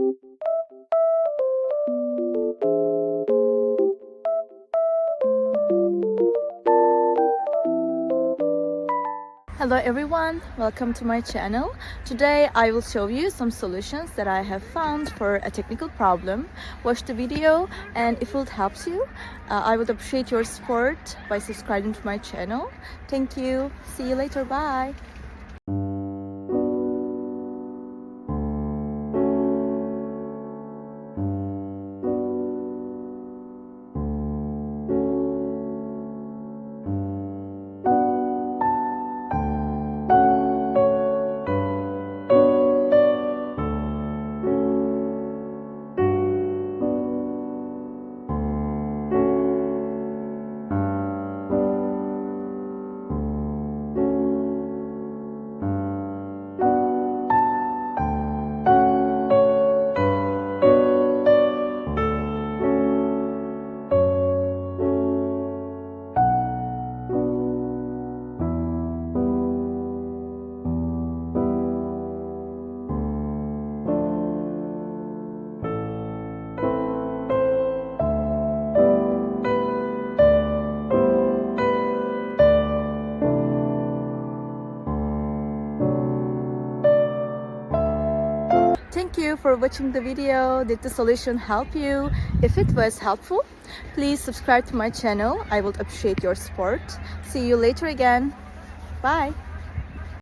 Hello everyone, welcome to my channel. Today I will show you some solutions that I have found for a technical problem. Watch the video, and if it helps you, I would appreciate your support by subscribing to my channel. Thank you. See you later. Bye. Thank you for watching the video. Did the solution help you? If it was helpful, please subscribe to my channel. I would appreciate your support. See you later again. Bye.